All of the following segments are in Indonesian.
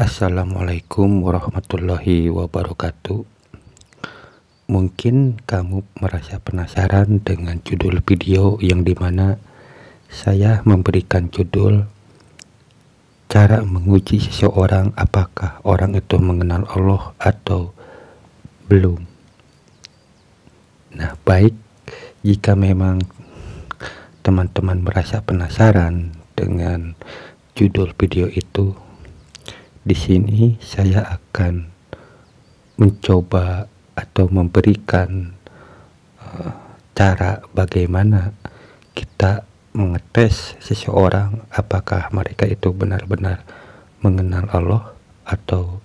Assalamualaikum warahmatullahi wabarakatuh. Mungkin kamu merasa penasaran dengan judul video yang dimana saya memberikan judul cara menguji seseorang apakah orang itu mengenal Allah atau belum. Nah, baik, jika memang teman-teman merasa penasaran dengan judul video itu, di sini saya akan mencoba atau memberikan cara bagaimana kita mengetes seseorang apakah mereka itu benar-benar mengenal Allah atau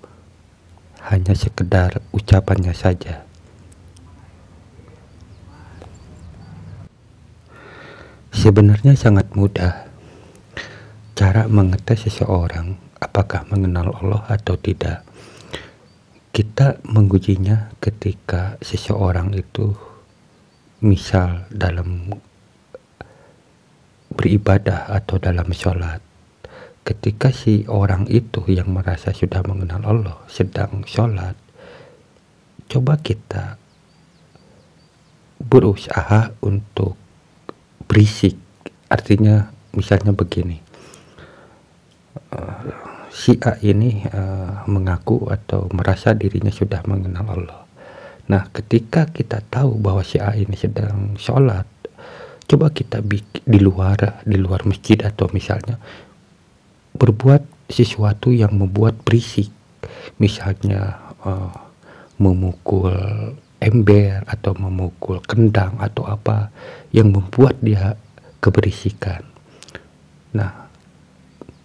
hanya sekedar ucapannya saja. Sebenarnya sangat mudah cara mengetes seseorang apakah mengenal Allah atau tidak. Kita mengujinya ketika seseorang itu misal dalam beribadah atau dalam sholat. Ketika si orang itu yang merasa sudah mengenal Allah sedang sholat, coba kita berusaha untuk berisik. Artinya misalnya begini, si A ini mengaku atau merasa dirinya sudah mengenal Allah. Nah, ketika kita tahu bahwa si A ini sedang sholat, coba kita di luar masjid atau misalnya berbuat sesuatu yang membuat berisik, misalnya memukul ember atau memukul kendang atau apa yang membuat dia keberisikan. Nah,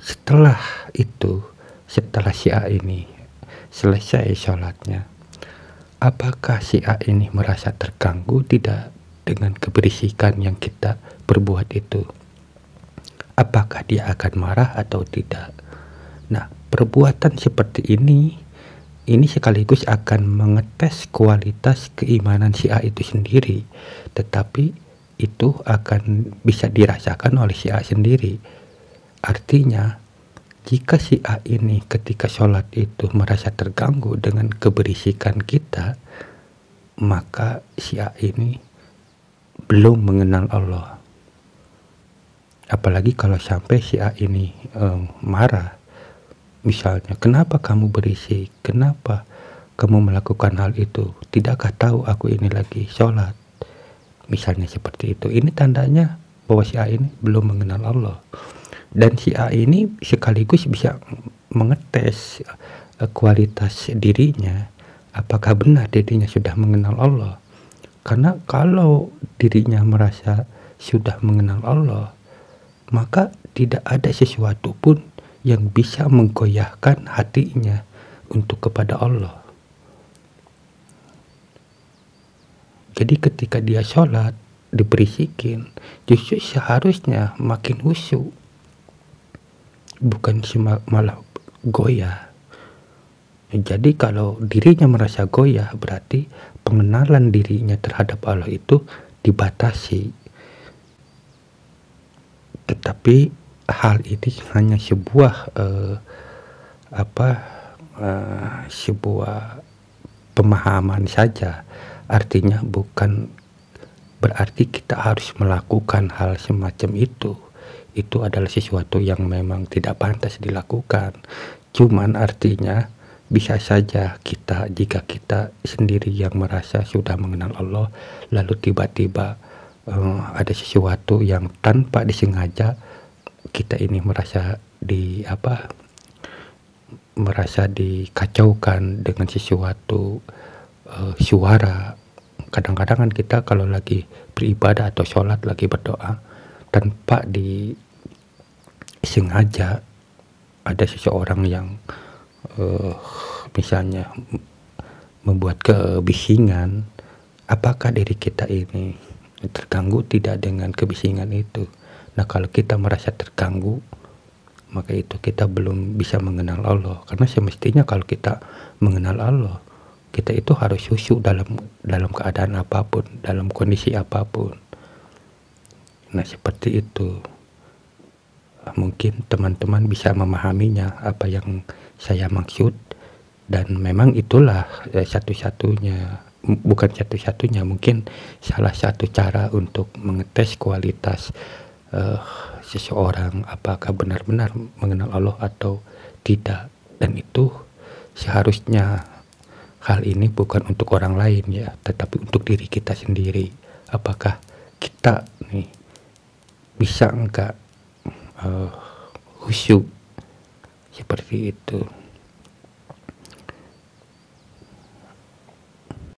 setelah itu, setelah si A ini selesai sholatnya, apakah si A ini merasa terganggu tidak dengan keberisikan yang kita perbuat itu? Apakah dia akan marah atau tidak? Nah, perbuatan seperti ini sekaligus akan mengetes kualitas keimanan si A itu sendiri, tetapi itu akan bisa dirasakan oleh si A sendiri. Artinya, jika si A ini ketika sholat itu merasa terganggu dengan keberisikan kita, maka si A ini belum mengenal Allah. Apalagi kalau sampai si A ini marah, misalnya, kenapa kamu berisik? Kenapa kamu melakukan hal itu? Tidakkah tahu aku ini lagi sholat? Misalnya seperti itu. Ini tandanya bahwa si A ini belum mengenal Allah. Dan si A ini sekaligus bisa mengetes kualitas dirinya, apakah benar dirinya sudah mengenal Allah. Karena kalau dirinya merasa sudah mengenal Allah, maka tidak ada sesuatu pun yang bisa menggoyahkan hatinya untuk kepada Allah. Jadi ketika dia sholat diberisikin, justru seharusnya makin khusyuk, bukan malah goyah. Jadi kalau dirinya merasa goyah, berarti pengenalan dirinya terhadap Allah itu dibatasi. Tetapi hal ini hanya sebuah sebuah pemahaman saja. Artinya bukan berarti kita harus melakukan hal semacam itu. Itu adalah sesuatu yang memang tidak pantas dilakukan. Cuman artinya bisa saja jika kita sendiri yang merasa sudah mengenal Allah, lalu tiba-tiba ada sesuatu yang tanpa disengaja kita ini merasa dikacaukan dengan sesuatu suara. Kadang-kadang kan kita kalau lagi beribadah atau sholat, lagi berdoa, tanpa disengaja ada seseorang yang misalnya membuat kebisingan, apakah diri kita ini terganggu tidak dengan kebisingan itu? Nah, kalau kita merasa terganggu, maka itu kita belum bisa mengenal Allah. Karena semestinya kalau kita mengenal Allah, kita itu harus khusyuk dalam keadaan apapun, dalam kondisi apapun. Nah, seperti itu. Mungkin teman-teman bisa memahaminya apa yang saya maksud. Dan memang itulah satu-satunya, bukan satu-satunya, mungkin salah satu cara untuk mengetes kualitas eh, seseorang apakah benar-benar mengenal Allah atau tidak. Dan itu seharusnya hal ini bukan untuk orang lain ya, tetapi untuk diri kita sendiri. Apakah kita nih bisa enggak khusyuk seperti itu.